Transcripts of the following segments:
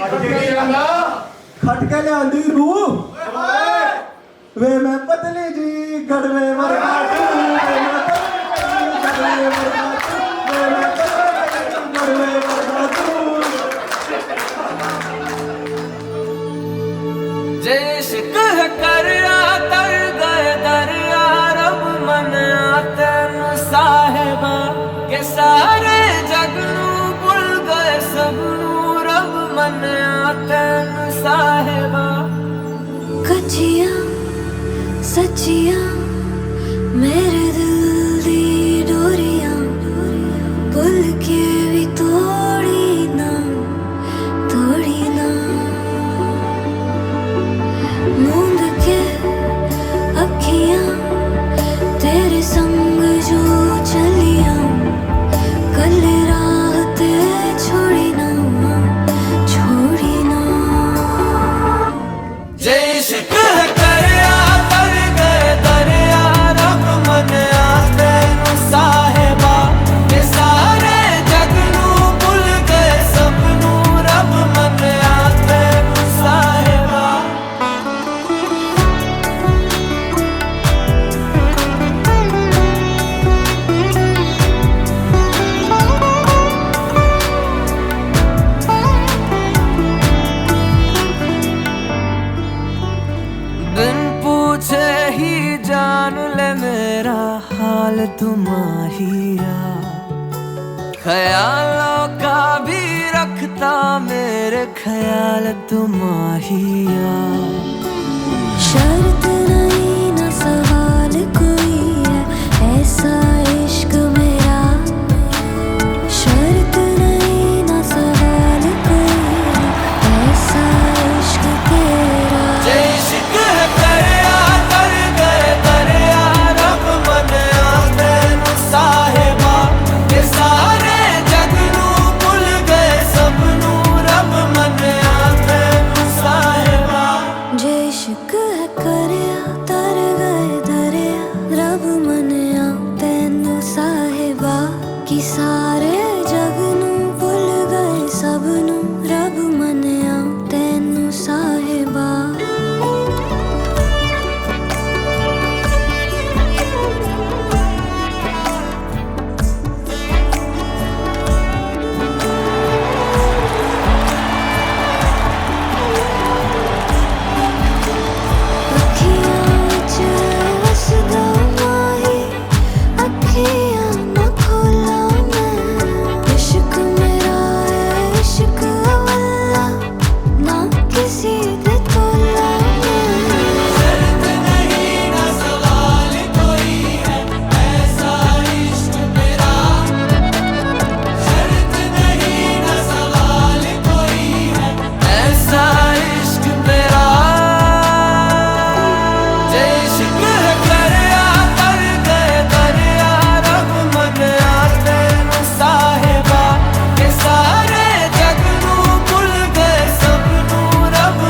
खट के लियांदी रूह वे मैं पतली जी गड़वे वर्गा तू वे मैं पतली जी गड़वे वर्गा तू वे मैं पतली जी गड़वे वर्गा तू इश्क है करया तर गए दरिया रब मन तेन साहिबा के सारे जग नू भुल गए सबनू रब मन तेन साहिबा कच्चियां सच्चियां मेरे दिल दी डोरियां भुल के भी तोड़ी ना मूंद के अखियां तेरे संग जो चलियां कल राह ते छोड़ी ना जे इश्क है करया तर गए दरिया रब मन तेन साहिबा के सारे जग नू भुल गए सबनू रब मन तेन साहिबा बिन पूछे ही जान ले मेरा हाल तुम्हारिया ख्यालों का भी रखता मेरे ख्याल तुम्हारिया शर्त नहीं ना सवाल कोई है ऐसा इश्क मेरा शर्त नहीं ना सवाल कोई है ऐसा इश्क तेरा जे इश्क है करया तर गए दरिया रब मन तेन साहिबा के सारे जग नू भुल गए सबनू रब मन तेन साहिबा जे इश्क है करया तर गए दरिया रब मनिया तैनू साहिबा कि सारे जग नू भुल गए सबनू रब मनिया तैनू साहिबा अखियां च वसदा माही अखियां ना खोला मैं इश्क मेरा है इश्क अवल्ला ना किसी दे तोला मैं शर्त नहीं ना सवाल कोई है ऐसा इश्क मेरा शर्त नहीं ना सवाल कोई है ऐसा इश्क मेरा जे इश्क है करया तर गए दरिया रब मन तेन साहिबा के सारे जग नू भुल गए सबनू रब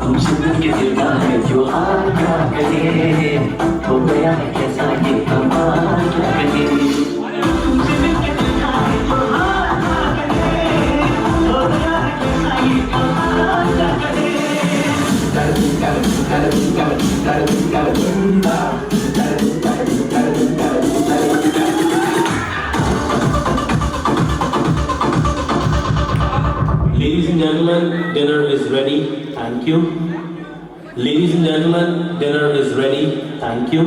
तुमसे मिलके दिल है जो आया करे हो गया है कैसा ये कमाल क्या करे तुमसे मिलके दिल है जो आया करे हो गया है कैसा ये कमाल क्या करे Ladies and gentlemen, dinner is ready. Thank you. Ladies and gentlemen, dinner is ready. Thank you.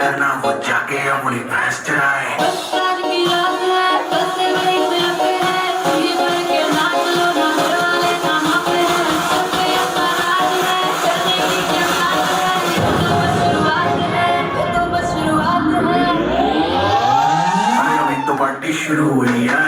करना वो जाके अपनी भैंस चराए प्यार की रात है बस वही पे पे है ये भर के नाच लो ना वाले कहां पे है सब पे अपराध है चलने की क्या बात है ये तो बस शुरुआत है अभी तो पार्टी शुरू हुई है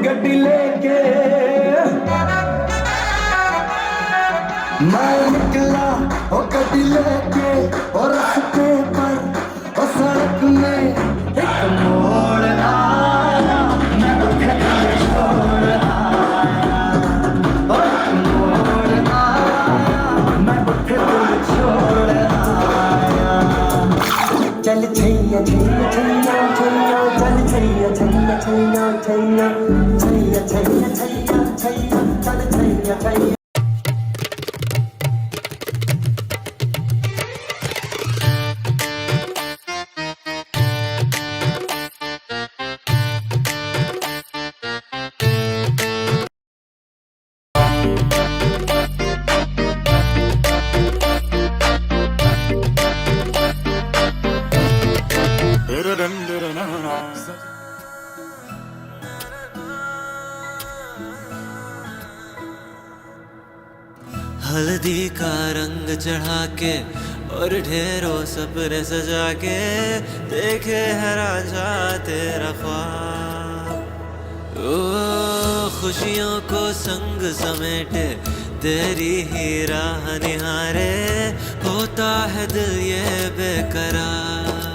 गड्डी लेके मैं निकला ओ गड्डी लेके और रास्ते पर ओ सड़क में एक मोड़ आया मैं उठे छोड़ आया ओ एक मोड़ आया मैं उठे छोड़ आया चल छैया छैया छैया छैया चल छैया छैया छैया छैया छैया छैया छैया छैया चल छैया छैया हल्दी का रंग चढ़ा के और ढेरों सपने सजा के देखे है राजा तेरा ख्वाब ओ खुशियों को संग समेटे तेरी ही राह निहारे होता है दिल ये बेकरार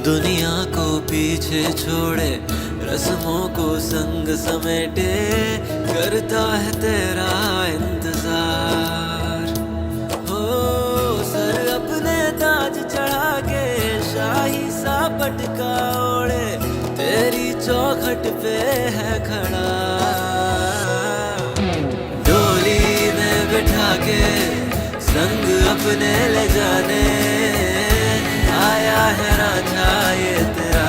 दुनिया को पीछे छोड़े रस्मों को संग समेटे करता है तेरा इंतजार हो सर अपने ताज चढ़ा के शाही सा पटका ओढ़े तेरी चौखट पे है खड़ा डोली में बिठा के संग अपने ले जाने आया है राजा ये तेरा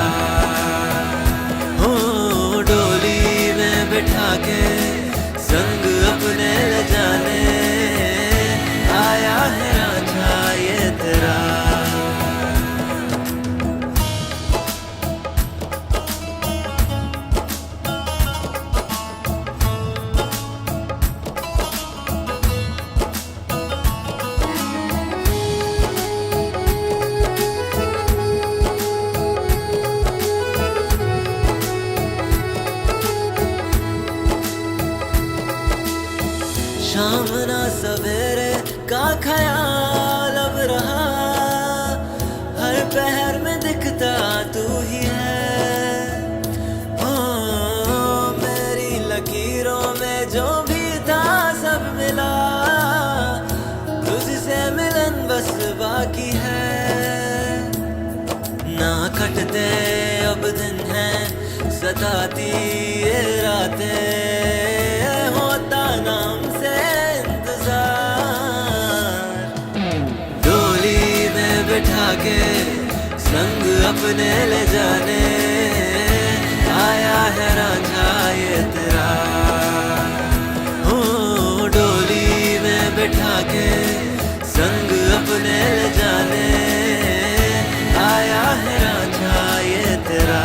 शाम ना सवेरे का ख्याल अब रहा, हर पहर में दिखता तू ही है। ओ मेरी लकीरों में जो भी था सब मिला, तुझसे मिलन बस बाकी है। ना कटते अब दिन हैं सताती ये रातें, होता नाम से इंतजार। डोली में बिठा के संग अपने ले जाने आया है रांझा ये तेरा। हो डोली में बिठा के संग अपने ले जाने आया है रांझा ये तेरा।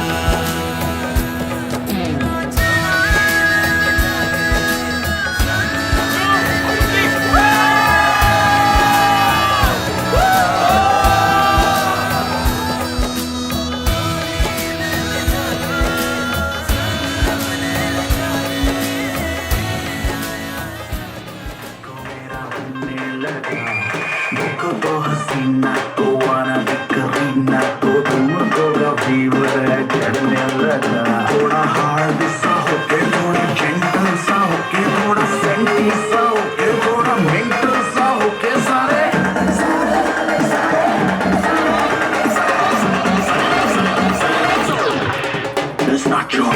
देखो तो हसीना तो आना करीना तो तुमको फीवर चढ़ने लगा। थोड़ा हार्ड सा होके थोड़ा जेंटल सा होके थोड़ा सेंटी सा होके थोड़ा मेंटल सा होके सारे It's not your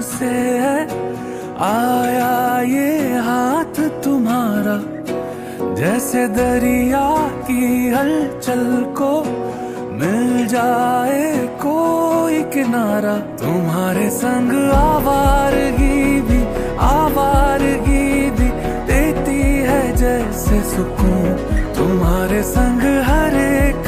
से है आया ये हाथ तुम्हारा, जैसे दरिया की हलचल को मिल जाए कोई किनारा। तुम्हारे संग आवारगी भी देती है जैसे सुकून। तुम्हारे संग हर एक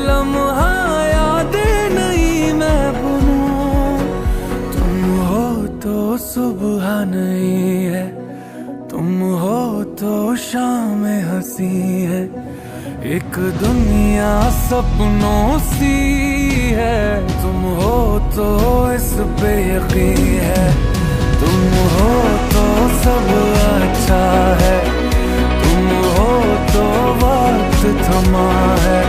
लम्हा यादें नहीं मैं भूलूं। तुम हो तो सुबह नहीं है, तुम हो तो शाम है। हंसी है, एक दुनिया सपनों सी है। तुम हो तो इस पे यकीन है, तुम हो तो सब अच्छा है, तुम हो तो वक्त थमा है,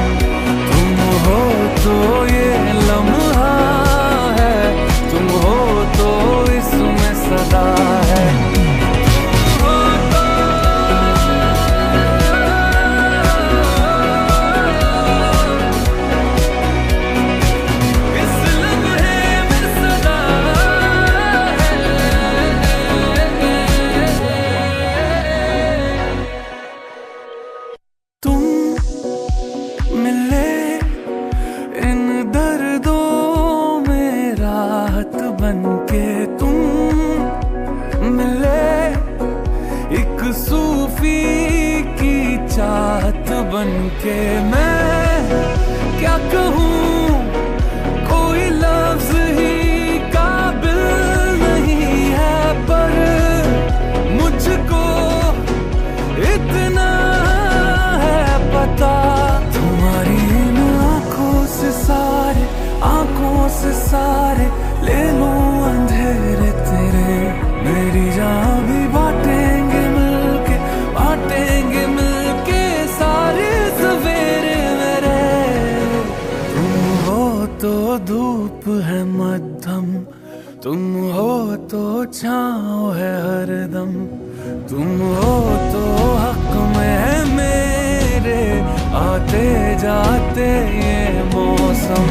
तुम हो तो ये लम्हा है, तुम हो तो इसमें सदा है। बनके तुम मिले, एक सूफी की चाहत बनके। मैं क्या कहूँ, कोई लफ्ज ही काबिल नहीं है, पर मुझको इतना है पता, तुम्हारी इन आंखों से सारे ले लूं अंधेरे तेरे। मेरी जान भी बांटेंगे मिलके सारे सवेरे मेरे। तुम हो तो धूप है मध्यम, तुम हो तो छाँव है हरदम, तुम हो तो हक में है मेरे आते जाते ये मौसम।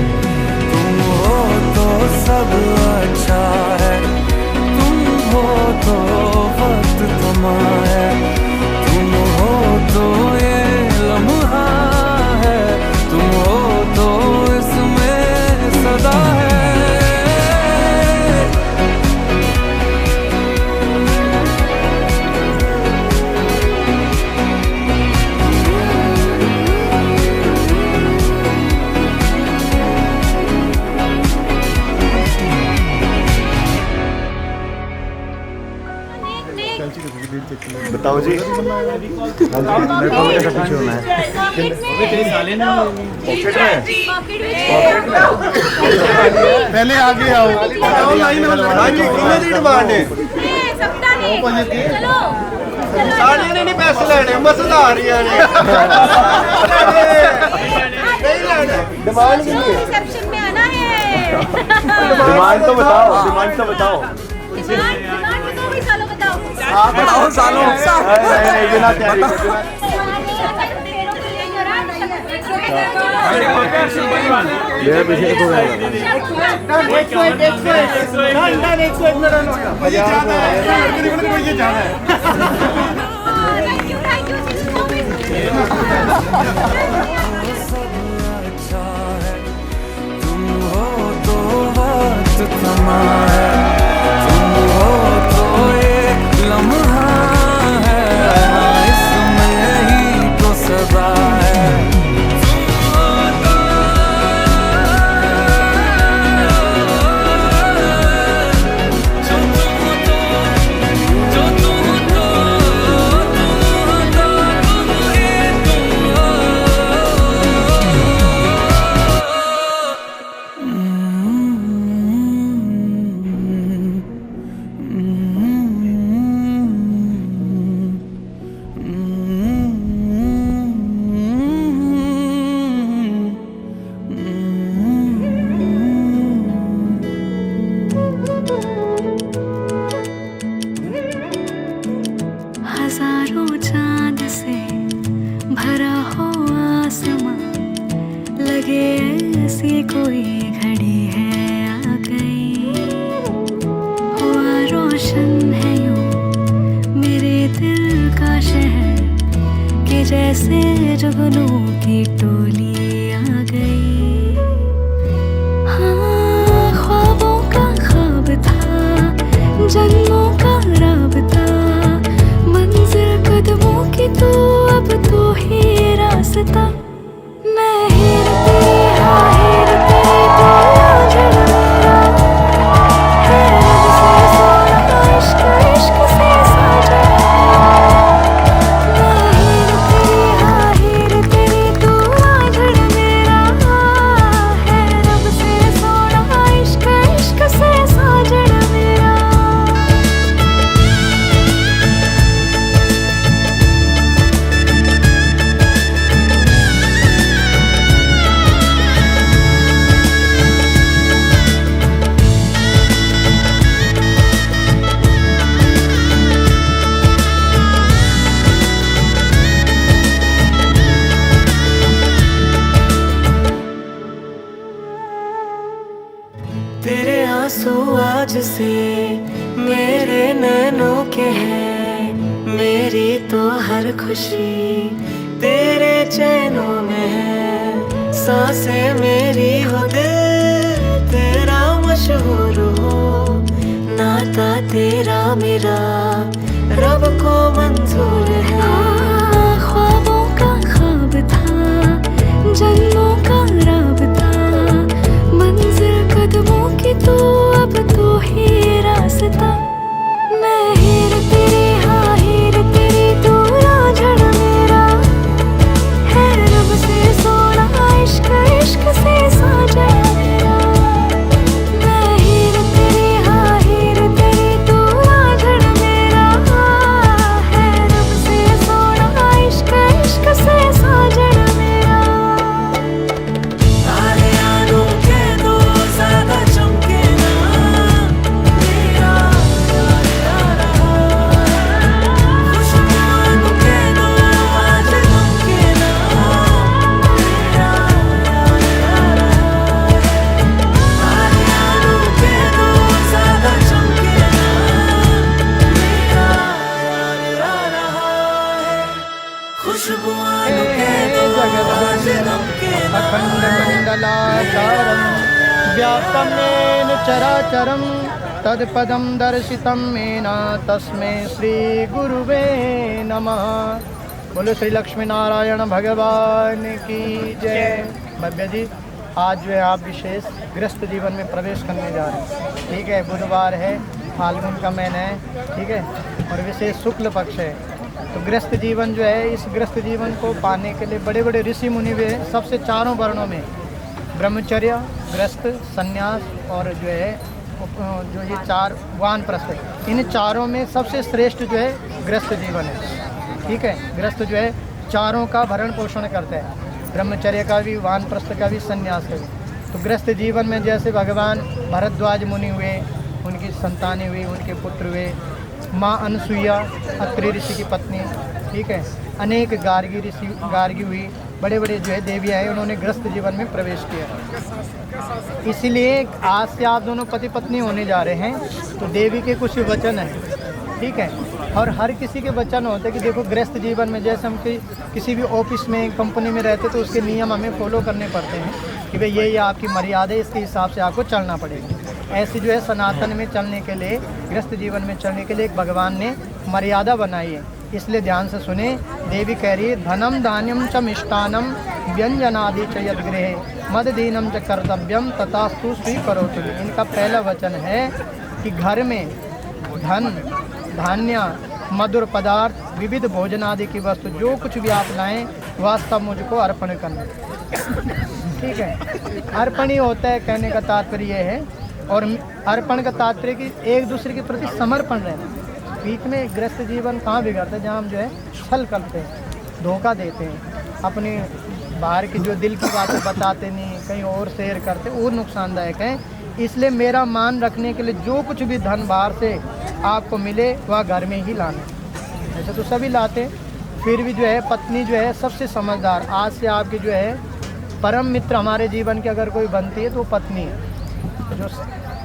तुम हो तो सब अच्छा है, तुम हो तो वक्त थमा है, तुम हो तो ये लम्हा है, तुम हो तो इसमें सदा है। बताओ जी, पहले आगे आओ। डिमांड है साढ़े नहीं पैसे लेने, बस सुधार रही है डिमांड रिसेप्शन में आना है। डिमांड तो बताओ, डिमांड तो बताओ। डिमांड बताओ भाई, सालों बताओ। बताओ सालों। मेरे पीछे तो तुम हो तो वक्त थमा है, तुम हो तो एक लम्हा है, इसमें ही तो सदा है। हजारों चांद से भरा हो आसमां, लगे ऐसी कोई घड़ी है आ गई। हुआ रोशन है यूं मेरे दिल का शहर, कि जैसे जुगनू की टोली आ गई। हाँ, ख्वाबों का ख्वाब था, जन्मों का राबता, मंजिल कदमों की तो अब तो ही रास्ता। मैं हिरती हाँ हिरती बोला झलमेरा, है रब से सोना इश्क इश्क से साजा। मैं हिरती आंसू आज से मेरे नैनों के हैं, मेरी तो हर खुशी तेरे चैनों में है। सांसें मेरी हो दिल तेरा मशहूर हो, नाता तेरा मेरा रब को मंजूर है। ख्वाबों का ख्वाब था, जन्मों का राबता, मंजिल कदमों की तो अब तो ही रास्ता। मैं हीर तेरी हाँ हीर तेरी, तू राझड़ मेरा है रब से सोना, इश्क इश्क से साजा मेरा। मैं हीर तेरी हाँ हीर तेरी, तू राझड़ मेरा है रब से सोना, इश्क इश्क से साजा मेरा। तारे आनों के दो ज्यादा चमके ना, मेरा यार यार खुशबू के दो आज चमके ना, मेरा यार यार तारे आनों के दो ज्यादा चमके ना, मेरा यार यार खुशबू के दो आज चमके ना। अखण्डमण्डलाकारं व्याप्तं येन चराचरं तत्पदं दर्शितं येन तस्मै श्रीगुरुवे नमः। बोलो श्री लक्ष्मी नारायण भगवान की जय। भव्य जी, आज जो है आप विशेष गृहस्थ जीवन में प्रवेश करने जा रहे हैं। ठीक है, बुधवार है, फाल्गुन का महीना है, ठीक है, और विशेष शुक्ल पक्ष है। तो गृहस्थ जीवन जो है, इस गृहस्थ जीवन को पाने के लिए बड़े बड़े ऋषि मुनि हुए हैं। सबसे चारों वर्णों में ब्रह्मचर्य, गृहस्थ, संन्यास और जो है जो ये चार वानप्रस्थ, इन चारों में सबसे श्रेष्ठ जो है गृहस्थ जीवन है। ठीक है, गृहस्थ जो है चारों का भरण पोषण करता है, ब्रह्मचर्य का भी, वानप्रस्थ का भी, संन्यास का भी। तो गृहस्थ जीवन में जैसे भगवान भरद्वाज मुनि हुए, उनकी संतानें हुई, उनके पुत्र हुए, माँ अनसुईया अत्रि ऋषि की पत्नी, ठीक है, अनेक गार्गी हुई, बड़े बड़े जो है देवियाँ हैं, उन्होंने गृहस्थ जीवन में प्रवेश किया। इसीलिए आज से आप दोनों पति पत्नी होने जा रहे हैं, तो देवी के कुछ वचन हैं, ठीक है, और हर किसी के वचन होते हैं कि देखो गृहस्थ जीवन में जैसे हम किसी भी ऑफिस में, कंपनी में रहते तो उसके नियम हमें फॉलो करने पड़ते हैं कि भाई ये आपकी मर्यादा है, इसके हिसाब से आपको चलना पड़ेगा। ऐसे जो है सनातन में चलने के लिए, गृहस्थ जीवन में चलने के लिए एक भगवान ने मर्यादा बनाई है। इसलिए ध्यान से सुने। देवी कह रही है, धनम धान्यम च मिष्टानम व्यंजनादि च यद्गृहे मद दीनम च कर्तव्यम तथास्तु स्वीकरोतु। इनका पहला वचन है कि घर में धन, धान्य, मधुर पदार्थ, विविध भोजन आदि की वस्तु जो कुछ भी आप लाएं वह सब मुझको अर्पण करना। ठीक है, अर्पण ही होता है, कहने का तात्पर्य यह है। और अर्पण का तात्पर्य कि एक दूसरे के प्रति समर्पण रहना। बीच में गृहस्थ जीवन कहाँ बिगड़ता है, जहाँ हम जो है छल करते हैं, धोखा देते हैं, अपने बाहर की जो दिल की बातें बताते नहीं, कहीं और शेयर करते, वो नुकसानदायक है। इसलिए मेरा मान रखने के लिए जो कुछ भी धन बाहर से आपको मिले वह घर में ही लाना। ऐसे तो सभी लाते, फिर भी जो है पत्नी जो है सबसे समझदार। आज से आपकी जो है परम मित्र हमारे जीवन की अगर कोई बनती है तो पत्नी है। जो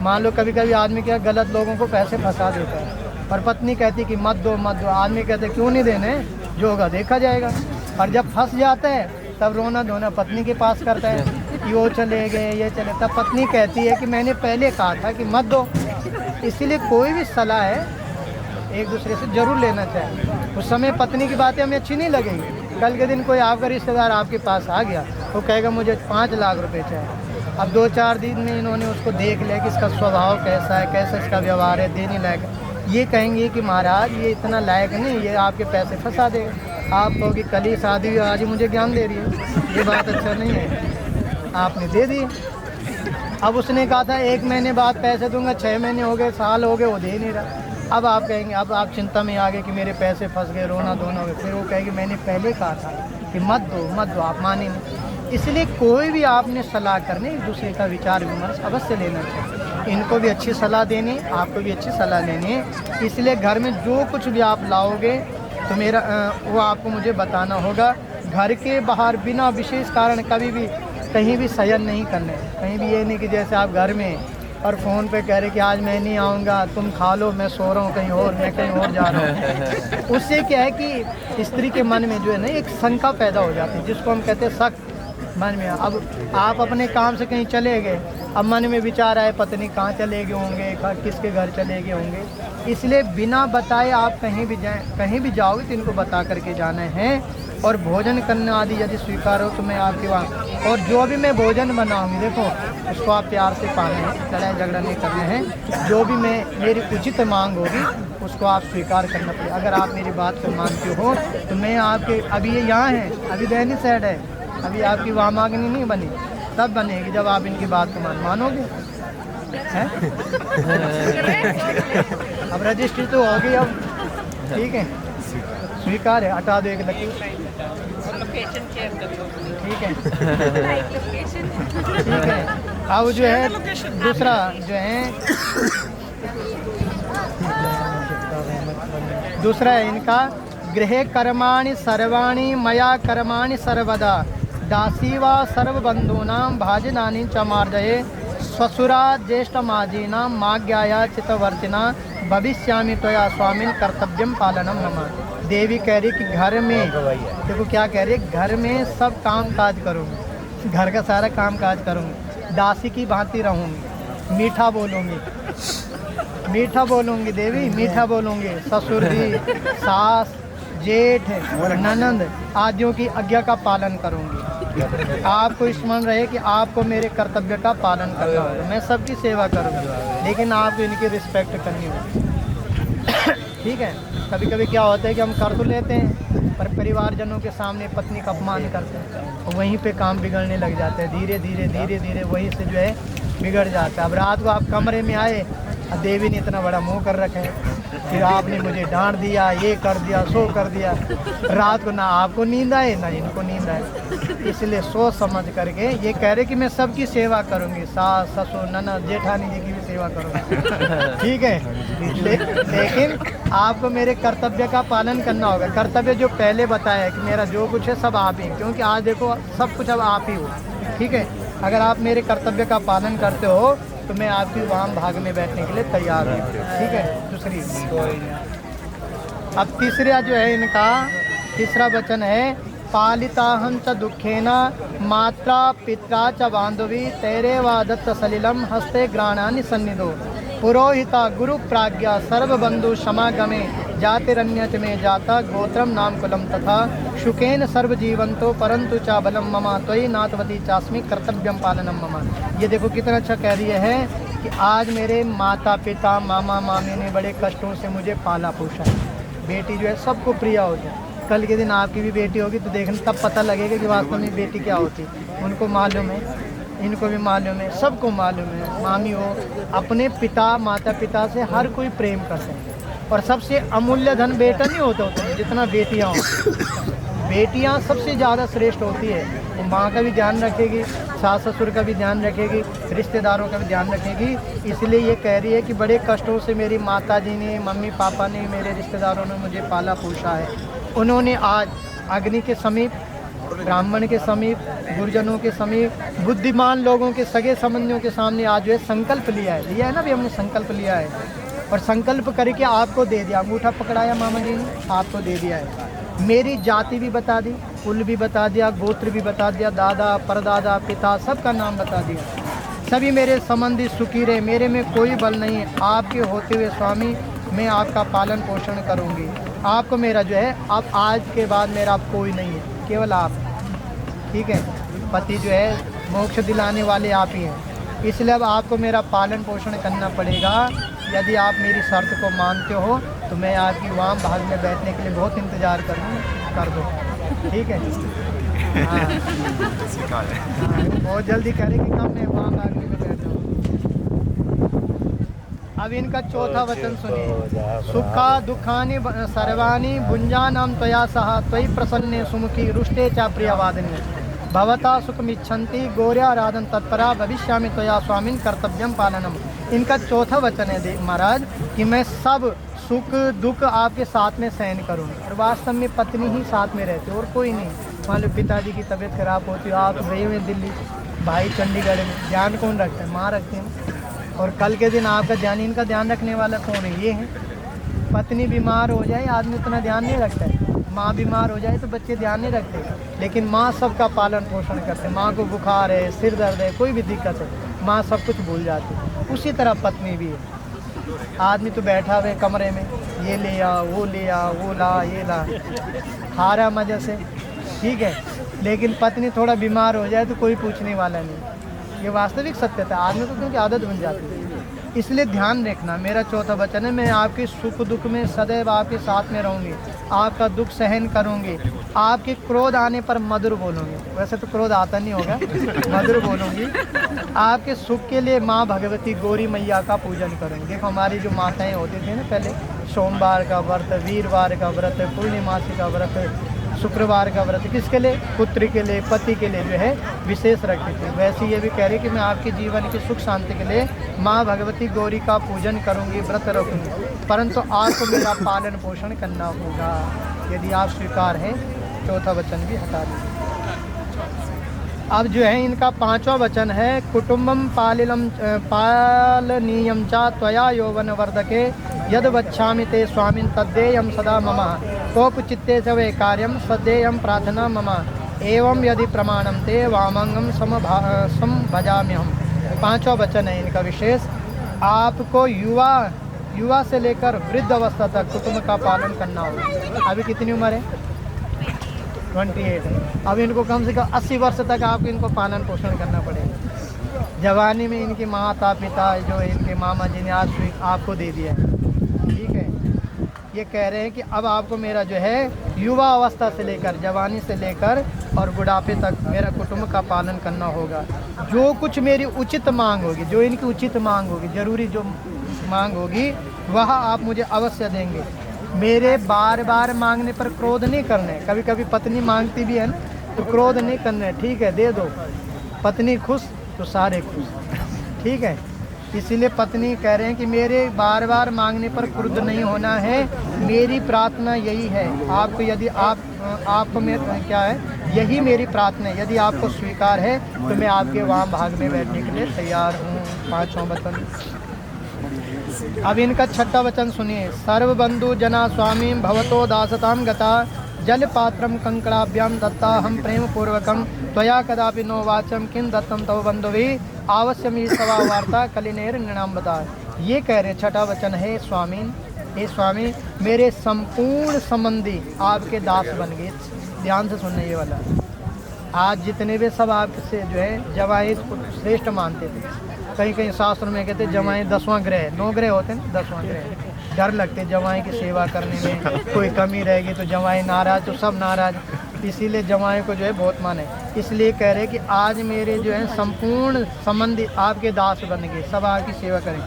मान लो कभी कभी आदमी क्या गलत लोगों को पैसे फंसा देता है, और पत्नी कहती कि मत दो मत दो, आदमी कहते क्यों नहीं देने, जो होगा देखा जाएगा। और जब फंस जाता है तब रोना धोना पत्नी के पास करता है कि वो चले गए, ये चले, तब पत्नी कहती है कि मैंने पहले कहा था कि मत दो। इसीलिए कोई भी सलाह है एक दूसरे से ज़रूर लेना चाहिए। उस समय पत्नी की बातें हमें अच्छी नहीं लगेगी, कल के दिन कोई आपका रिश्तेदार आपके पास आ गया, वो कहेगा मुझे 5 लाख रुपए चाहिए। अब 2-4 दिन में इन्होंने उसको देख लिया कि इसका स्वभाव कैसा है, कैसा इसका व्यवहार है, देने लायक, ये कहेंगे कि महाराज ये इतना लायक नहीं, ये आपके पैसे फंसा देगा। आप कहोगे कल ही शादी हुई, आज ही मुझे ज्ञान दे रही है, ये बात अच्छा नहीं है, आपने दे दी। अब उसने कहा था 1 महीने बाद पैसे दूंगा, 6 महीने हो गए, साल हो गए, वो दे नहीं रहा। अब आप कहेंगे, अब आप चिंता में आ गए कि मेरे पैसे फंस गए, रोना धोना हो गए। फिर वो कहेगी मैंने पहले कहा था कि मत दो, आप माने नहीं। इसलिए कोई भी आपने सलाह करने, एक दूसरे का विचार विमर्श अवश्य लेना चाहिए। इनको भी अच्छी सलाह देनी, आपको भी अच्छी सलाह लेनी है। इसलिए घर में जो कुछ भी आप लाओगे तो मेरा वो आपको मुझे बताना होगा। घर के बाहर बिना विशेष कारण कभी भी कहीं भी शयन नहीं करना है। कहीं भी ये नहीं कि जैसे आप घर में और फ़ोन पे कह रहे कि आज मैं नहीं आऊँगा, तुम खा लो, मैं सो रहा हूँ कहीं और, मैं कहीं और जा रहा हूँ। उससे क्या है कि स्त्री के मन में जो है ना एक शंका पैदा हो जाती है, जिसको हम कहते हैं शक मन में। अब आप अपने काम से कहीं चले गए, अब मन में विचार आए पत्नी कहाँ चले गए होंगे, किसके घर चले गए होंगे, इसलिए बिना बताए आप कहीं भी जाएं, कहीं भी जाओगे तो इनको बता करके जाना है। और भोजन करना आदि यदि स्वीकार हो तो मैं आपके वहाँ, और जो भी मैं भोजन बनाऊँगी देखो उसको आप प्यार से पाना है, लड़ाई झगड़ा नहीं करना है। जो भी मेरी उचित मांग होगी उसको आप स्वीकार करना पड़ेगा। अगर आप मेरी बात को मानते हो तो मैं आपके, अभी ये यहाँ है, अभी दैनी साइड है, अभी आपकी वहाँ मांगनी नहीं बनी, तब बनेगी जब आप इनकी बात को मानोगे हैं। अब रजिस्ट्री तो होगी अब, ठीक है, स्वीकार है, हटा दो एक लकीर, ठीक है, ठीक है। अब जो है दूसरा जो है, दूसरा है इनका, गृहे कर्माणि सर्वाणि मया कर्माणि सर्वदा दासी वा सर्वबंधूनां भाजनानि च मार्जये स्वसुरा ज्येष्ठमाजीनां माज्ञाया चितवर्तिना भविष्यामि त्वया स्वामिन् कर्तव्यम पालनम मम। देवी कह रही कि घर में देखो क्या कह रही है, घर में सब काम काज करूँगी, घर का सारा काम काज करूँगी, दासी की भांति रहूँगी, मीठा बोलूँगी, मीठा बोलूँगी देवी, मीठा बोलूँगी, ससुर जी, सास, जेठ, ननंद आदियों की आज्ञा का पालन करूँगी। आपको स्मरण रहे कि आपको मेरे कर्तव्य का पालन करना होगा, मैं सबकी सेवा करूँगी, लेकिन आपको इनकी रिस्पेक्ट करनी होगी, ठीक है। कभी कभी क्या होता है कि हम कर तो लेते हैं पर परिवारजनों के सामने पत्नी का अपमान करते हैं, और वहीं पे काम बिगड़ने लग जाते हैं, धीरे धीरे धीरे धीरे वहीं से जो है बिगड़ जाता है। अब रात को आप कमरे में आए, देवी ने इतना बड़ा मुंह कर रखा है, फिर आपने मुझे डांट दिया, ये कर दिया, सो कर दिया, रात को ना आपको नींद आए ना इनको नींद आए। इसलिए सोच समझ करके ये कह रहे कि मैं सबकी सेवा करूंगी, सास, ससुर, ननद, जेठानी जी की भी सेवा करूंगी, ठीक है। लेकिन आपको मेरे कर्तव्य का पालन करना होगा। कर्तव्य जो पहले बताया है कि मेरा जो कुछ है सब आप ही, क्योंकि आज देखो सब कुछ अब आप ही हो, ठीक है। अगर आप मेरे कर्तव्य का पालन करते हो तो मैं आपकी वाम भाग में बैठने के लिए तैयार हूँ, ठीक है। दूसरी, अब तीसरा जो है इनका तीसरा वचन है, पालिताहं च दुखेन मात्रा पित्रा च बांधवी तेरे वा दत्त सलिलम हस्ते ग्राणानि सन्निधो पुरोहिता गुरु प्राज्ञा सर्वबंधु समागमे जातिरन्यच में जाता गोत्रम नाम कुलम तथा शुकेन सर्वजीवंतो परंतु चा बलम ममा त्वयि नाथवती चास्मि कर्तव्यम पालनम ममा। ये देखो कितना अच्छा कह रही है कि आज मेरे माता पिता मामा मामी ने बड़े कष्टों से मुझे पाला पोषा है। बेटी जो है सबको प्रिय होती है, कल के दिन आपकी भी बेटी होगी तो देखने तब पता लगेगा कि वास्तव में बेटी क्या होती है। उनको मालूम है, इनको भी मालूम है, सबको मालूम है। मामी हो, अपने पिता माता पिता से हर कोई प्रेम करते हैं, और सबसे अमूल्य धन बेटा नहीं होता जितना बेटियां होती। बेटियां सबसे ज़्यादा श्रेष्ठ होती है, वो माँ का भी ध्यान रखेगी, सास ससुर का भी ध्यान रखेगी, रिश्तेदारों का भी ध्यान रखेगी। इसलिए ये कह रही है कि बड़े कष्टों से मेरी माता जी ने, मम्मी पापा ने, मेरे रिश्तेदारों ने मुझे पाला पोषा है। उन्होंने आज अग्नि के समीप, ब्राह्मण के समीप, गुरुजनों के समीप, बुद्धिमान लोगों के सगे संबंधियों के सामने आज जो है संकल्प लिया है ना भी, हमने संकल्प लिया है और संकल्प करके आपको दे दिया। अंगूठा पकड़ाया मामा जी ने, आपको दे दिया है। मेरी जाति भी बता दी, कुल भी बता दिया, गोत्र भी बता दिया, दादा परदादा पिता सबका नाम बता दिया। सभी मेरे संबंधी सुखी रहे, मेरे में कोई बल नहीं है। आपके होते हुए स्वामी मैं आपका पालन पोषण करूंगी। आपको मेरा जो है, अब आज के बाद मेरा अब कोई नहीं है, केवल आप, ठीक है। पति जो है मोक्ष दिलाने वाले आप ही हैं, इसलिए अब आपको मेरा पालन पोषण करना पड़ेगा। यदि आप मेरी शर्त को मानते हो तो मैं आपकी वाम भाग में बैठने के लिए बहुत इंतज़ार कर दो, ठीक है। हाँ, बहुत जल्दी करेंगे कब मैं वाम भाग में बैठ जाऊँ। अब इनका चौथा वचन सुनिए, सुखा दुखानि सर्वाणि भुंजानां त्वया सह त्वयि प्रसन्ने सुमुखी रुष्टे चा प्रियवादिनी भवता सुखमिच्छन्ति गौर्याराधन तत्परा भविष्यामि त्वया स्वामिन् कर्तव्यम पालनम। इनका चौथा वचन है महाराज कि मैं सब सुख दुख आपके साथ में सहन करूँगा। और वास्तव में पत्नी ही साथ में रहती और कोई नहीं। मान लो पिताजी की तबीयत खराब होती है, आप गए हुए दिल्ली, भाई चंडीगढ़ में, ध्यान कौन रखता है? माँ रखती है। और कल के दिन आपका ध्यान, इनका ध्यान रखने वाला कौन है? ये है। पत्नी बीमार हो जाए आदमी उतना ध्यान नहीं रखता है, माँ बीमार हो जाए तो बच्चे ध्यान नहीं रखते, लेकिन माँ सबका पालन पोषण करते। माँ को बुखार है, सिर दर्द है, कोई भी दिक्कत है, माँ सब कुछ भूल जाती है। उसी तरह पत्नी भी है। आदमी तो बैठा हुआ कमरे में, ये ले आ, वो ले आ, वो ला, ये ला, खा रहा मज़े से, ठीक है, लेकिन पत्नी थोड़ा बीमार हो जाए तो कोई पूछने वाला नहीं। ये वास्तविक सत्यता है, आदमी को क्योंकि आदत बन जाती है। इसलिए ध्यान रखना। मेरा चौथा वचन है, मैं आपके सुख दुख में सदैव आपके साथ में रहूँगी, आपका दुख सहन करूँगी, आपके क्रोध आने पर मधुर बोलूँगी। वैसे तो क्रोध आता नहीं होगा, मधुर बोलूँगी। आपके सुख के लिए माँ भगवती गौरी मैया का पूजन करूँगी। देखो हमारी जो माताएं होती थी ना पहले, सोमवार का व्रत, वीरवार का व्रत, पूर्णिमासी का व्रत, शुक्रवार का व्रत, किसके लिए? पुत्र के लिए, पति के लिए जो है विशेष रखती थी। वैसे ये भी कह रही कि मैं आपके जीवन की सुख शांति के लिए माँ भगवती गौरी का पूजन करूँगी, व्रत रखूँगी, परंतु आपको मेरा पालन पोषण करना होगा। यदि आप स्वीकार हैं, चौथा वचन भी हटा दीजिए। अब जो है इनका पांचवा वचन है, कुटुम्बम पालनीयम चा त्वया यौवन वर्धके यद वच्छामि ते स्वामिन तद्देयम सदा मम कोप चित्ते च वे कार्यम सद्देयम प्रार्थना मम एवं यदि प्रमाणम ते वामंगम समभजाम्यहम। पांचवा वचन है इनका विशेष। आपको युवा से लेकर वृद्ध अवस्था तक कुटुंब का पालन करना होगा। अभी कितनी उम्र है? 28 है। अब इनको कम से कम 80 वर्ष तक आपको इनको पालन पोषण करना पड़ेगा। जवानी में इनके माता पिता जो इनके मामा जी ने आज आपको दे दिया है, ठीक है। ये कह रहे हैं कि अब आपको मेरा जो है युवा अवस्था से लेकर, जवानी से लेकर और बुढ़ापे तक मेरा कुटुंब का पालन करना होगा। जो कुछ मेरी उचित मांग होगी, जो इनकी उचित मांग होगी, ज़रूरी जो मांग होगी, वह आप मुझे अवश्य देंगे। मेरे बार बार मांगने पर क्रोध नहीं करना है। कभी कभी पत्नी मांगती भी है ना, तो क्रोध नहीं करना है, ठीक है दे दो। पत्नी खुश तो सारे खुश, ठीक है। इसीलिए पत्नी कह रहे हैं कि मेरे बार बार मांगने पर क्रुद्ध नहीं होना है। मेरी प्रार्थना यही है, आपको यदि आपको मेरा क्या है, यही मेरी प्रार्थना है। यदि आपको स्वीकार है तो मैं आपके वाम भाग में बैठने के लिए तैयार हूँ। पाँचवां वचन। अब इनका छठा वचन सुनिए। सर्वबंधु जना स्वामी भवतो दासताम गता जल पात्रम कंकड़ाभ्याम दत्ता हम प्रेम पूर्वकम त्वया कदापि नो वाचम किन दत्तम तव बंधुवी आवश्यम सवा वार्ता कलिनेर निर्णाम बता। ये कह रहे छठा वचन है, स्वामी हे स्वामी मेरे संपूर्ण संबंधी आपके दास बन गए। ध्यान से सुनने ये वाला। आज जितने भी सब आपसे जो है जवाई श्रेष्ठ मानते थे। कहीं कहीं शास्त्र में कहते जवाई 10वां ग्रह, 9 ग्रह होते हैं, 10वां ग्रह। डर लगते जवाई की सेवा करने में, कोई कमी रहेगी तो जवाई नाराज तो सब नाराज। इसीलिए जवाई को जो है बहुत माने। इसलिए कह रहे कि आज मेरे जो है संपूर्ण संबंधी आपके दास बन गए, सब आपकी सेवा करें।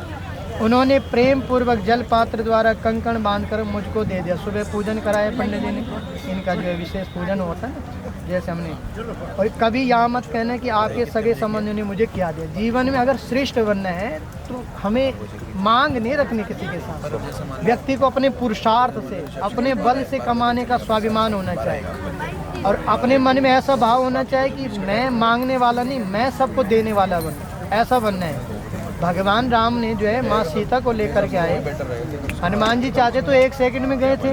उन्होंने प्रेम पूर्वक जल पात्र द्वारा कंकण बांधकर मुझको दे दिया। सुबह पूजन कराया पंडित जी ने, इनका जो है विशेष पूजन होता है जैसे हमने। और कभी यहाँ मत कहना कि आपके सगे संबंधियों ने मुझे क्या दिया। जीवन में अगर श्रेष्ठ बनना है तो हमें मांग नहीं रखनी किसी के साथ। व्यक्ति को अपने पुरुषार्थ से, अपने बल से कमाने का स्वाभिमान होना चाहिए और अपने मन में ऐसा भाव होना चाहिए कि मैं मांगने वाला नहीं, मैं सबको देने वाला बनूं, ऐसा बनना है। भगवान राम ने जो है माँ सीता को लेकर के आए। हनुमान जी चाहते तो 1 सेकंड में गए थे,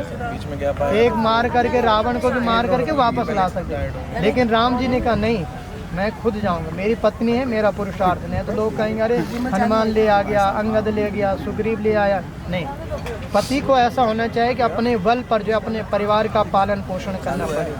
एक मार करके रावण को भी मार करके वापस ला सकते, लेकिन राम जी ने कहा नहीं, मैं खुद जाऊंगा, मेरी पत्नी है, मेरा पुरुषार्थ नहीं। तो लोग कहेंगे अरे हनुमान ले आ गया, अंगद ले गया, सुग्रीव ले आया। नहीं, पति को ऐसा होना चाहिए कि अपने बल पर जो अपने परिवार का पालन पोषण करना पड़े।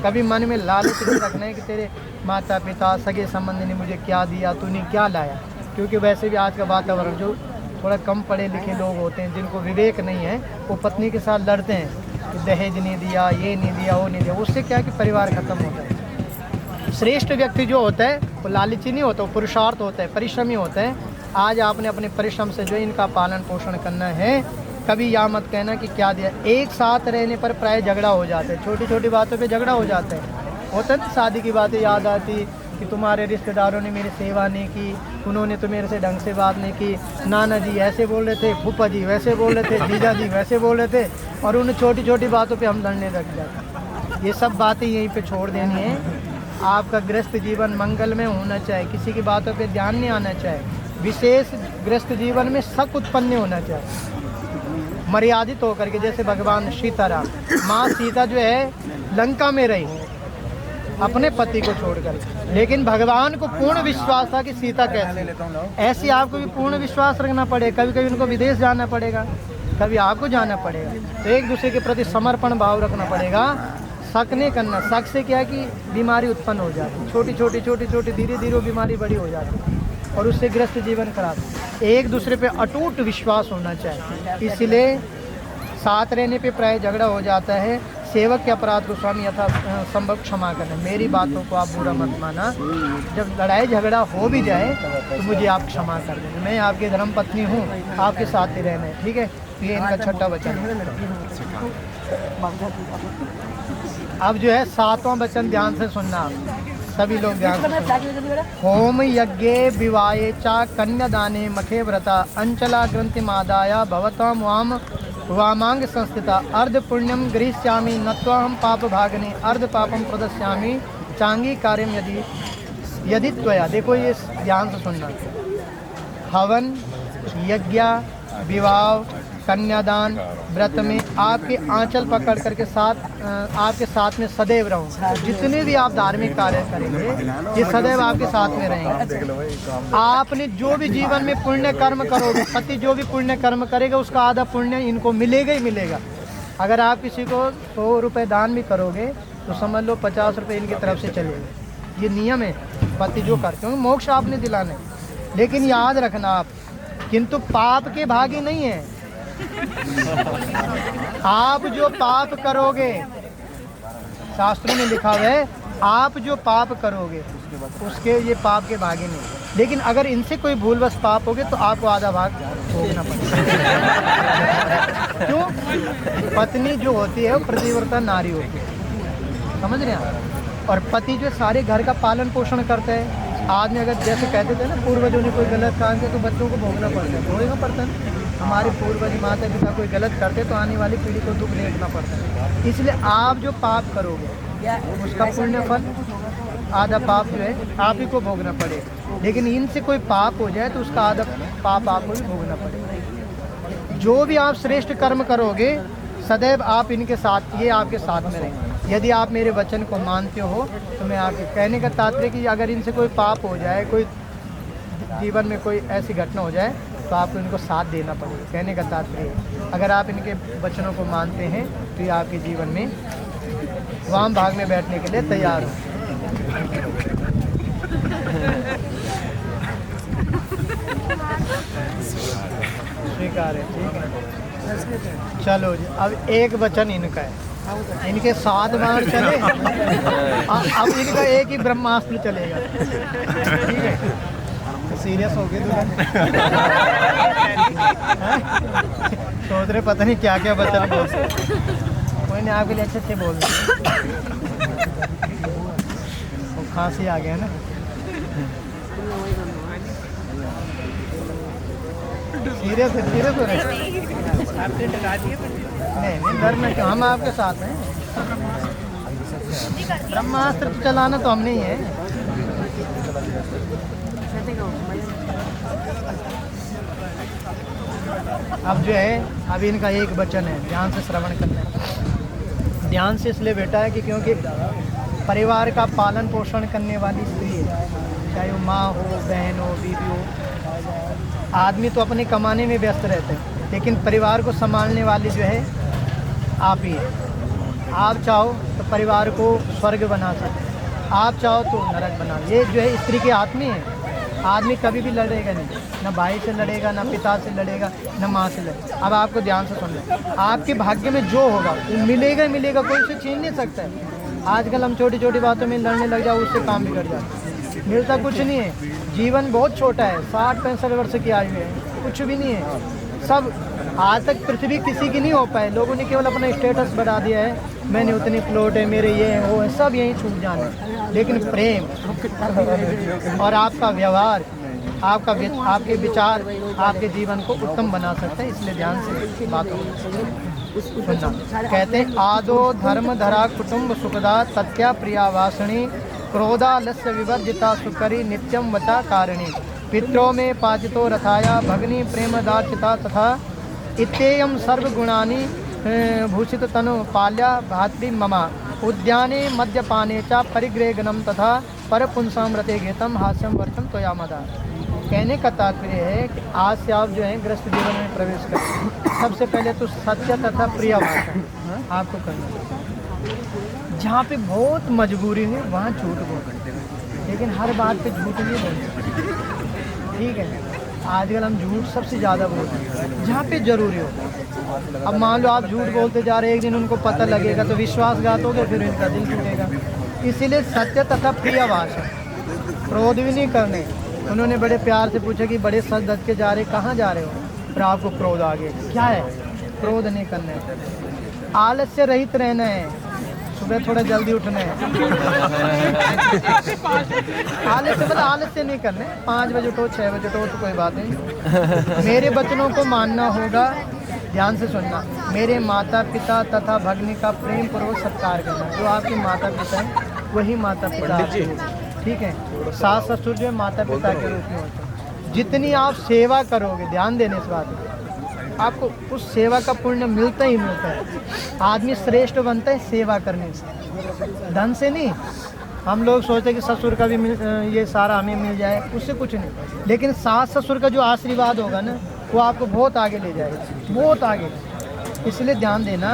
कभी मन में लालच नहीं रखना है कि तेरे माता पिता सगे संबंधी ने मुझे क्या दिया, तूने क्या लाया। क्योंकि वैसे भी आज का वातावरण जो थोड़ा कम पढ़े लिखे लोग होते हैं, जिनको विवेक नहीं है, वो पत्नी के साथ लड़ते हैं कि दहेज नहीं दिया, ये नहीं दिया, वो नहीं दिया। उससे क्या कि परिवार खत्म होता है। श्रेष्ठ व्यक्ति जो होता है वो लालची नहीं होता, वो पुरुषार्थ होता है, परिश्रमी होता है। आज आपने अपने परिश्रम से जो इनका पालन पोषण करना है। कभी यह मत कहना कि क्या दिया। एक साथ रहने पर प्राय झगड़ा हो जाता है, छोटी छोटी बातों पे झगड़ा हो जाता है। होता है शादी की बातें याद आती कि तुम्हारे रिश्तेदारों ने मेरी सेवा नहीं की, उन्होंने तो मेरे से ढंग से बात नहीं की, नाना जी ऐसे बोल रहे थे, फूफा जी वैसे बोल रहे थे, जीजा जी वैसे बोल रहे थे, और उन छोटी छोटी बातों पे हम लड़ने लग जाते। ये सब बातें यहीं पे छोड़ देनी है। आपका गृहस्थ जीवन मंगल में होना चाहिए, किसी की बातों पे ध्यान नहीं आना चाहिए। विशेष गृहस्थ जीवन में शक उत्पन्न नहीं होना चाहिए, मर्यादित होकर के। जैसे भगवान सीताराम, माँ सीता जो है लंका में रही अपने पति को छोड़कर, लेकिन भगवान को पूर्ण विश्वास था कि सीता कैसे, ऐसे आपको भी पूर्ण विश्वास रखना पड़ेगा। कभी कभी उनको विदेश जाना पड़ेगा, कभी आपको जाना पड़ेगा, तो एक दूसरे के प्रति समर्पण भाव रखना पड़ेगा। शक नहीं करना, शक से क्या है कि बीमारी उत्पन्न हो जाती है, छोटी छोटी धीरे धीरे बीमारी बड़ी हो जाती है और उससे ग्रस्त जीवन खराब। एक दूसरे पे अटूट विश्वास होना चाहिए, इसलिए साथ रहने पे प्राय झगड़ा हो जाता है। सेवक के अपराध को स्वामी यथा संभव क्षमा करना, मेरी बातों को आप बुरा मत माना, जब लड़ाई झगड़ा हो भी जाए तो मुझे आप क्षमा कर दें, मैं आपकी धर्म पत्नी हूँ, आपके साथ ही रहना है, ठीक है। ये इनका छठा वचन है। अब जो है 7वां वचन ध्यान से सुनना आप सभी लोग, ध्यान से सुनना। होम यज्ञ विवाहे चा कन्यादाने मखे व्रता अंचला ग्रंथि मादाया भवताम वामांग संस्थिता अर्ध पुण्यम गृह्स्यामि नत्वाहम पाप भागने अर्ध पापम प्रदस्यामि चांगी कार्यम यदि त्वया। देखो ये ध्यान से सुनना, हवन, यज्ञ, विवाह, कन्यादान, व्रत में आपके आंचल पकड़ करके आपके साथ में सदैव रहूं। जितने भी आप धार्मिक कार्य करेंगे ये सदैव आपके साथ में रहेंगे। आपने जो भी जीवन में पुण्य कर्म करोगे, पति जो भी पुण्य कर्म करेगा उसका आधा पुण्य इनको मिलेगा ही मिलेगा। अगर आप किसी को 100 रुपये दान भी करोगे तो समझ लो 50 रुपये इनकी तरफ से चलेगा। ये नियम है, पति जो करते होंगे मोक्ष आपने दिलाना है। लेकिन याद रखना आप, किंतु पाप के भागी नहीं है। आप जो पाप करोगे, शास्त्रों में लिखा हुआ है, आप जो पाप करोगे उसके ये पाप के भागी नहीं। लेकिन अगर इनसे कोई भूलवश पाप हो गए तो आपको आधा भाग भोगना पड़ेगा। क्यों? पत्नी जो होती है वो प्रतिव्रता नारी होती है, समझ रहे हैं आप। और पति जो सारे घर का पालन पोषण करते हैं। आदमी अगर जैसे कहते थे ना पूर्वजों ने कोई गलत काम किया तो बच्चों को भोगना पड़ता है, भोगना पड़ता है। हमारे पूर्वज माता पिता कोई गलत करते तो आने वाली पीढ़ी को दुख देखना पड़ता है। इसलिए आप जो पाप करोगे उसका पुण्य फल आधा पाप जो है आप ही को भोगना पड़ेगा। लेकिन इनसे कोई पाप हो जाए तो उसका आधा पाप आपको भी भोगना पड़ेगा। जो भी आप श्रेष्ठ कर्म करोगे सदैव आप इनके साथ, ये आपके साथ में रहेंगे। यदि आप मेरे वचन को मानते हो तो मैं आपके कहने का तात्पर्य कि अगर इनसे कोई पाप हो जाए, कोई जीवन में कोई ऐसी घटना हो जाए तो आपको इनको साथ देना पड़ेगा। कहने का तात्पर्य अगर आप इनके वचनों को मानते हैं तो ये आपके जीवन में वाम भाग में बैठने के लिए तैयार हो। स्वीकार है, ठीक है। चलो जी, अब एक वचन इनका है, इनके 7 बाण चले, अब इनका एक ही ब्रह्मास्त्र चलेगा, ठीक है। सीरियस हो गए सोच रहे पता नहीं क्या क्या वचन बोल सकते। कोई नहीं, आपके लिए अच्छे अच्छे बोल रहे। वो खांसी आ गया ना, सीरियस हो रहे। नहीं डर में क्यों, हम आपके साथ हैं। ब्रह्मास्त्र तो चलाना तो हम नहीं है। अब जो है, अब इनका एक वचन है, ध्यान से श्रवण करना है। ध्यान से इसलिए बेटा है कि क्योंकि परिवार का पालन पोषण करने वाली स्त्री है, चाहे वो माँ हो, बहन हो, बीवी हो। आदमी तो अपने कमाने में व्यस्त रहते हैं, लेकिन परिवार को संभालने वाली जो है आप ही है। आप चाहो तो परिवार को स्वर्ग बना सकते, आप चाहो तो नरक बना। ये जो है स्त्री के हाथ में है। आदमी कभी भी लड़ेगा नहीं, ना भाई से लड़ेगा, ना पिता से लड़ेगा, ना माँ से लड़ेगा। अब आपको ध्यान से सुनना, आपके भाग्य में जो होगा वो मिलेगा ही मिलेगा, कोई उसे छीन नहीं सकता है। आजकल हम छोटी छोटी बातों में लड़ने लग जाओ, उससे काम बिगड़ जाता है। मिलता कुछ नहीं है, जीवन बहुत छोटा है, 60-65 वर्ष की आयु है, कुछ भी नहीं है। सब आज तक पृथ्वी किसी की नहीं हो पाए, लोगों ने केवल अपना स्टेटस बढ़ा दिया है, मैंने उतनी प्लॉट है, मेरे ये है, वो है, सब यहीं छूट जाने। लेकिन प्रेम और आपका व्यवहार, आपके विचार आपके जीवन को उत्तम बना सकते हैं। इसलिए ध्यान से बातों को सुनना। कहते हैं आदो धर्म धरा कुटुंब सुखदा तत्या प्रिया वासणी क्रोधा लस्य विवर्जिता सुकरी नित्यम वचा कारिणी। पित्रों में पाचितो रथाया भगनी प्रेमदार्चिता तथा इत्येयं सर्वगुणानि भूषित तनु पाल्या भातृ ममा उद्याने मद्यपाने च परिग्रहगणम तथा परपुंसामृते गीतम हास्यम वर्षम त्वयामदा। कहने का तात्पर्य है कि आज से आप जो है गृहस्थ जीवन में प्रवेश करें, सबसे पहले तो सत्य तथा प्रिय भाषण आपको करना है। जहाँ पे बहुत मजबूरी है वहाँ झूठ बोलते हैं, लेकिन हर बात पे झूठ नहीं बोलते, ठीक है। आजकल हम झूठ सबसे ज़्यादा बोलते हैं जहाँ पे ज़रूरी हो। अब मान लो आप झूठ बोलते जा रहे, एक दिन उनको पता लगेगा तो विश्वासघात हो गया, फिर इनका दिल टूटेगा। इसीलिए सत्य तथा प्रिय भाषा, क्रोध भी नहीं करने। उन्होंने बड़े प्यार से पूछा कि बड़े सज धज के जा रहे, कहाँ जा रहे हो? फिर आपको क्रोध आ गया, क्या है? क्रोध नहीं करना है, आलस्य रहित रहना है, सुबह थोड़ा जल्दी उठना है। आलस्य नहीं करना है, 5 बजे उठो 6 बजे उठो तो कोई बात नहीं। मेरे बचनों को मानना होगा, ध्यान से सुनना। मेरे माता पिता तथा भगनी का प्रेम पूर्वक सत्कार करना। जो आपके माता पिता हैं वही माता पिता आपके होते, ठीक है। सास ससुर जो है माता पिता के रूप में होते हैं। जितनी आप सेवा करोगे, ध्यान देने इस बात में, आपको उस सेवा का पुण्य मिलता ही मिलता है। आदमी श्रेष्ठ बनता है सेवा करने से, धन से नहीं। हम लोग सोचते हैं कि ससुर का भी ये सारा हमें मिल जाए, उससे कुछ नहीं। लेकिन सास ससुर का जो आशीर्वाद होगा ना, वो आपको बहुत आगे ले जाएगा, बहुत आगे। इसलिए ध्यान देना,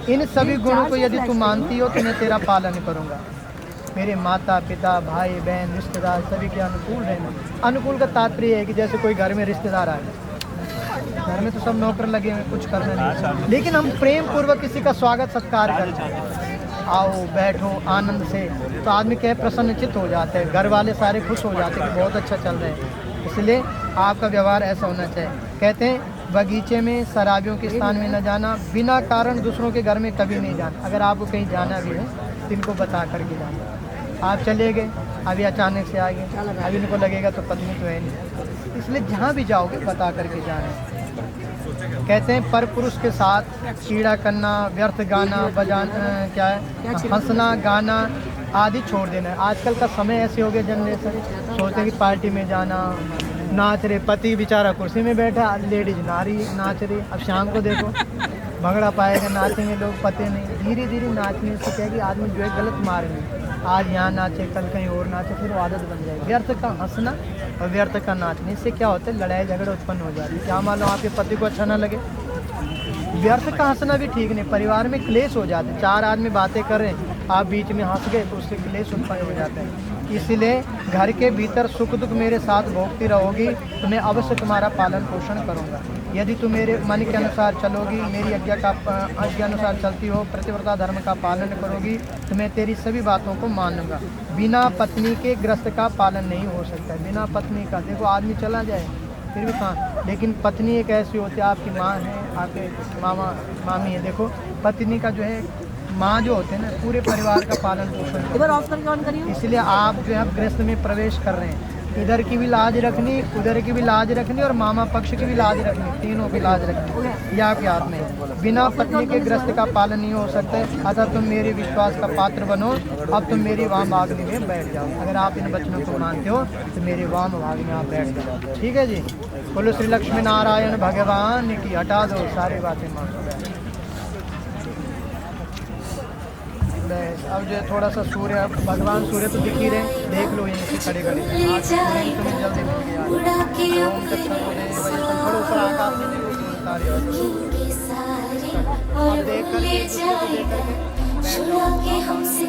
इन सभी गुणों को यदि तुम मानती हो तो मैं तेरा पालन करूँगा। मेरे माता पिता भाई बहन रिश्तेदार सभी के अनुकूल रहना। अनुकूल का तात्पर्य है कि जैसे कोई घर में रिश्तेदार आए, घर में तो सब नौकर लगे हुए, कुछ करना नहीं, लेकिन हम प्रेम पूर्वक किसी का स्वागत सत्कार करते हैं, आओ बैठो आनंद से, तो आदमी क्या प्रसन्नचित्त हो जाते हैं, घर वाले सारे खुश हो जाते हैं कि बहुत अच्छा चल रहा है। इसलिए आपका व्यवहार ऐसा होना चाहिए। कहते हैं बगीचे में शराबियों के स्थान में न जाना, बिना कारण दूसरों के घर में कभी नहीं जाना। अगर आपको कहीं जाना भी है तो इनको बता करके जाना। आप चले गए, अभी अचानक से आ गए, अभी इनको लगेगा तो पत्नी तो है नहीं, इसलिए जहाँ भी जाओगे बता करके जाना। कहते हैं पर पुरुष के साथ कीड़ा करना, व्यर्थ गाना बजाना, क्या है, हंसना गाना आदि छोड़ देना है। आजकल का समय ऐसे हो गया, जनरेशन सोचते हैं कि पार्टी में जाना, नाच रहे, पति बेचारा कुर्सी में बैठा, लेडीज नारी नाच रही। अब शाम को देखो भंगड़ा पाएगा, नाचेंगे लोग, पते नहीं। धीरे धीरे नाचने से क्या कि आदमी जो है गलत मार्ग में, आज यहाँ नाचे कल कहीं और नाचे, फिर वो आदत बन जाएगी। व्यर्थ का हंसना और व्यर्थ का नाचने, इससे क्या होता है, लड़ाई झगड़े उत्पन्न हो जाती है। क्या मालूम आपके पति को अच्छा ना लगे। व्यर्थ का हंसना भी ठीक नहीं, परिवार में क्लेश हो जाते हैं। 4 आदमी बातें कर रहे हैं, आप बीच में हंस गए तो उससे क्लेश उत्पन्न हो जाता है। इसलिए घर के भीतर सुख दुख मेरे साथ भोगती रहोगी तो मैं अवश्य तुम्हारा पालन पोषण करूँगा। यदि तुम मेरे मन के अनुसार चलोगी, मेरी आज्ञा अनुसार चलती हो, प्रतिव्रता धर्म का पालन करोगी तो मैं तेरी सभी बातों को मानूंगा। बिना पत्नी के गृहस्थ का पालन नहीं हो सकता है। बिना पत्नी का, देखो आदमी चला जाए फिर भी कहाँ, लेकिन पत्नी एक ऐसी होती है, आपकी माँ है, आपके मामा मामी है। देखो पत्नी का जो है, माँ जो होते हैं ना, पूरे परिवार का पालन पोषण। इसलिए आप जो है गृहस्थ में प्रवेश कर रहे हैं, इधर की भी लाज रखनी, उधर की भी लाज रखनी और मामा पक्ष की भी लाज रखनी, तीनों की लाज रखनी, यह आपके हाथ में है। बिना पत्नी के गृहस्थ का पालन नहीं हो सकता है। अतः तुम मेरे विश्वास का पात्र बनो, अब तुम मेरी वाम भागनी में बैठ जाओ। अगर आप इन वचनों को मानते हो तो मेरी वाम भाग में आप बैठ जाओ, ठीक है जी। बोलो श्री लक्ष्मी नारायण भगवान की, हटा दो सारी बातें मान। अब जो है थोड़ा सा सूर्य, भगवान सूर्य तो दिख ही रहे, देख लो यहीं से खड़े खड़े। आज तुम्हें जल्दी मिल गया। ओम तत्सर्वदेव थोड़ा ऊपर आकाश में अब देख करके हमसे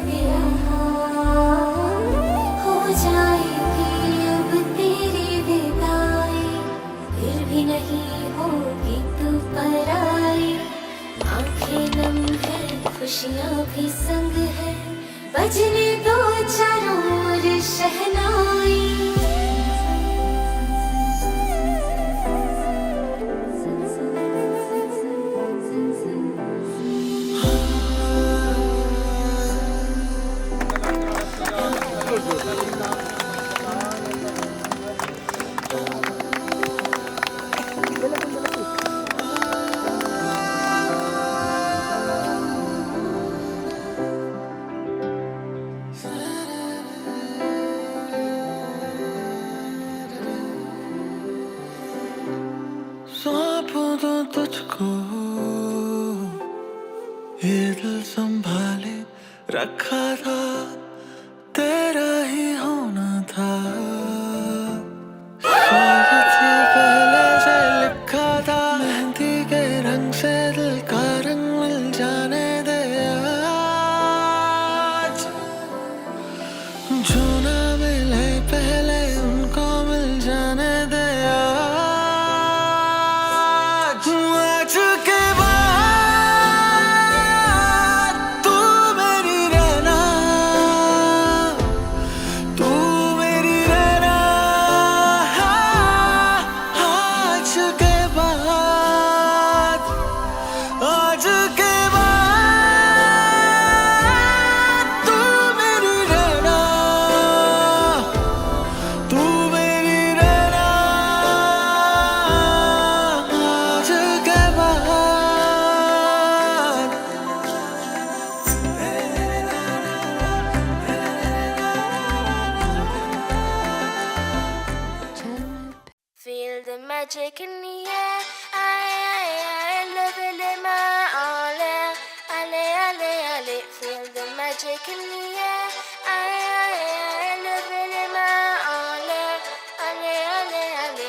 हो जाएगी अब तेरी विदाई, फिर भी नहीं होगी तू पराई। आंखें नम है, खुशियाँ भी संग है, बजने दो चारों ओर शहनाई। तुझको ये दिल संभाले रखा था, तेरा ही होना था। शायद ये पहले से लिखा था, मेहंदी के रंग से दिल का रंग मिल जाने दे आज। जो ना मिले पहले उनको मिल जाने दे आज। आज के बाद तू मेरी रहना, तू मेरी रहना। आज के बाद, आज के बाद तू मेरी रहना, तू मेरी रहना। आज के बाद Feel the magic in the air. I love it in my all air. Ale, ale, ale. Feel the magic in the air. I love it in my all air. Ale, ale, ale.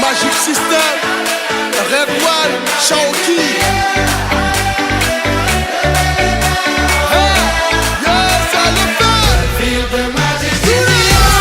Magic System, Red One, Shaoki. Yes, I love that. Feel the magic. Yeah.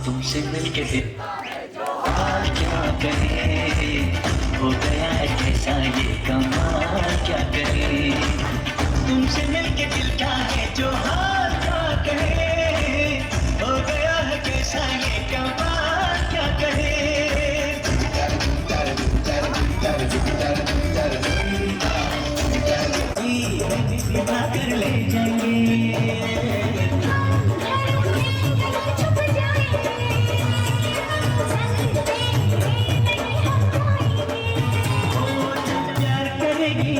तुमसे मिलके दिल और क्या कहे, हो गया है कैसा ये कमाल, क्या कहे तुमसे मिलके दिल का है जो हाल, क्या कहे हो गया है कैसा ये कमाल, क्या कहे निभा कर ले जाएंगे। प्यार करेगी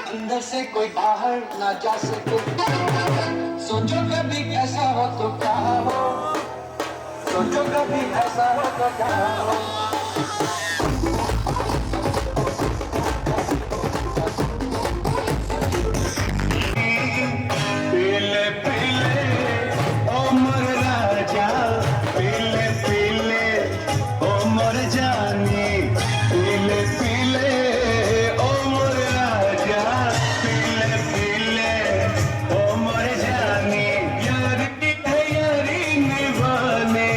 अंदर से कोई बाहर ना जा सके। सोचो कभी ऐसा हो तो क्या हो, सोचो कभी ऐसा हो तो क्या हो। पीले पीले ओ मोर राजा, पीले पीले ओ मोर जानी, पीले पीले ओ मोर राजा, पीले पीले ओ मोर जानी, यारी निभाने।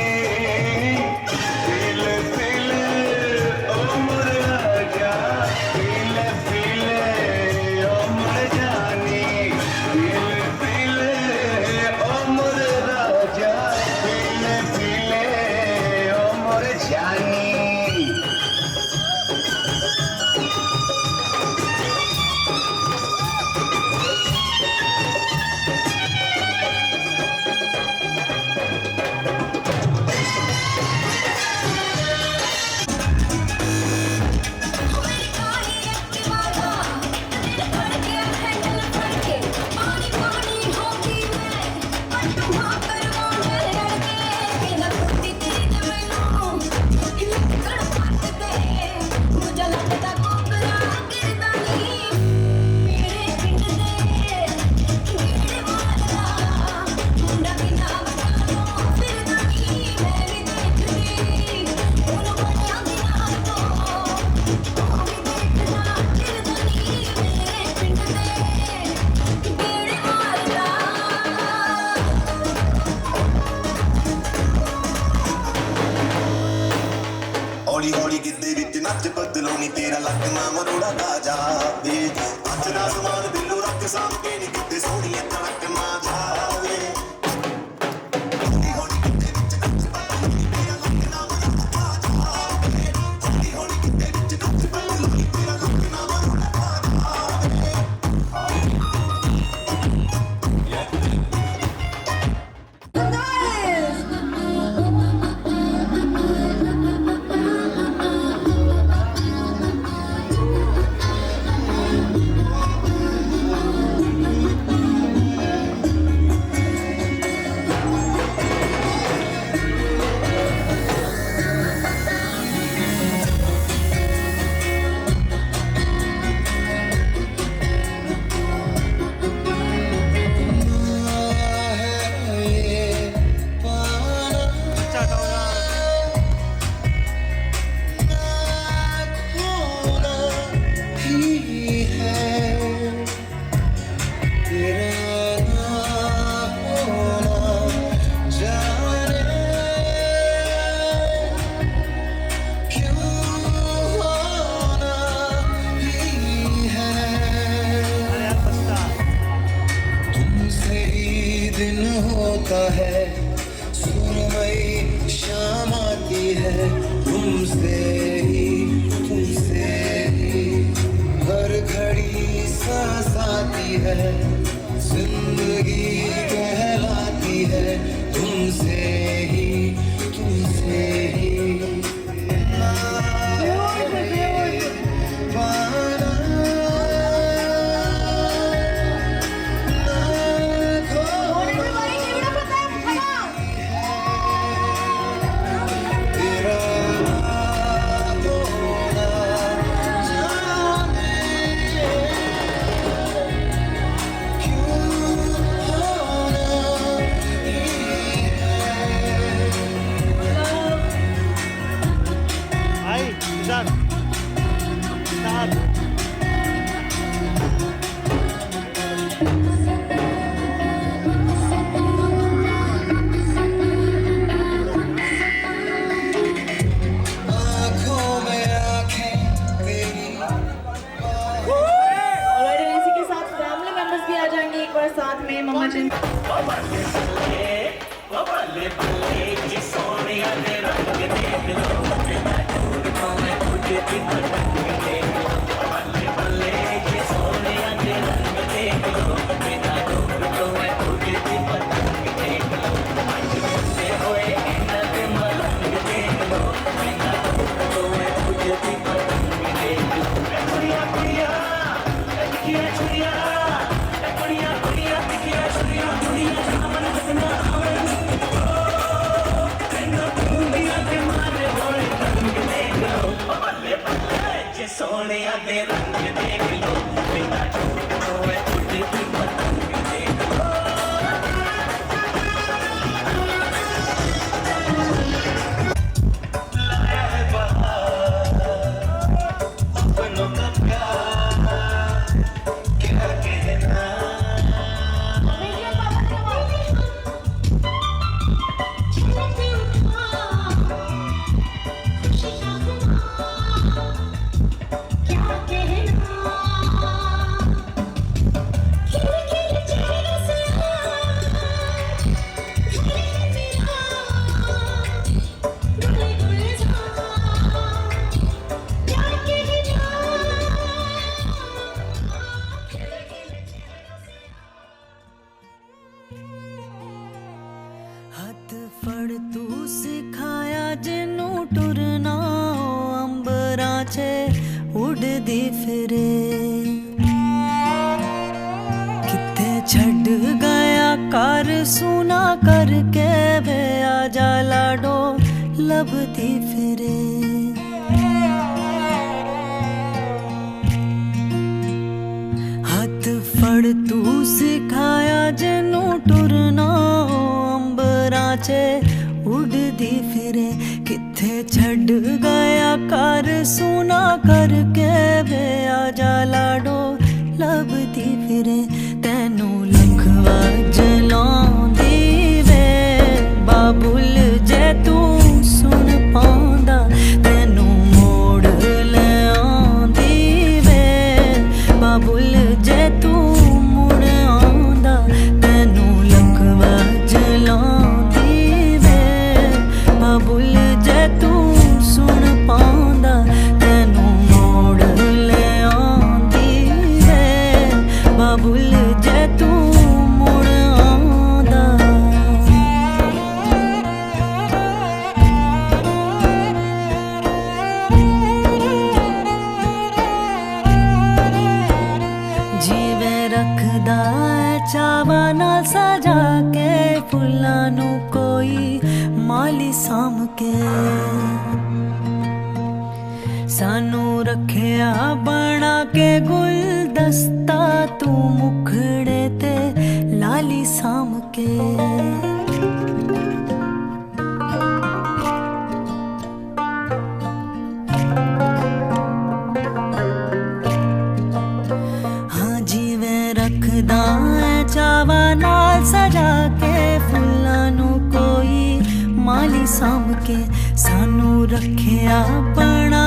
पीले पीले ओ मोर राजा, पीले पीले ओ मोर जानी, पीले पीले ओ मोर राजा, पीले पीले ओ मोर जानी। हौली हौली गिद्दे विच नच बदलो नी तेरा लक ना मरोड़ा गा जावे। अच दा समान दिलों रख साम के नी गिद्दे सोहणिए तड़क ना जावे। हौली हौली गिद्दे विच नच बदलो नी तेरा लक ना मरोड़ा गा जावे। हौली हौली गिद्दे विच नच बदलो नी तेरा लक ना मरोड़ा गा जावे। होता है सुरमई शाम आती है तुमसे ही हर घड़ी सांस आती है जिंदगी कहलाती है तुमसे ही साथ में मम्मा जी फड़ तू सिखाया जिनू टुरना अंबरा च उड़दी फिरे किथे छड़ गया कर सुना करके वे आजा लाडो लभदी फिरे हाथ फड़ तू सिखाया जिनू टुरना उड़दी फिरे किथे छड़ गया कर सुना करके वे आजा लाडो लभदी फिरे तेनू लखवा जलांदी वे बाबुल जे तू सुन पांदा तेनू मोड़ ले आंदी वे बाबुल जे तू मुड़ आंदा तेनू लखवा जलांदी बाबुल जे तू सुन पांदा तेनू मोड़ ले आंदी वे बाबुल जे तू मुड़ आंदा जीवे रखदा चावा ना सजा के फुल्लां नू कोई माली साम के सानू रखिया बना के गुलदस्ता तू मुखड़े ते लाली साम के हाँ जीवे रखदा चावा नाल सजा के फुल्लां नू कोई माली साम के सानू रखिया बना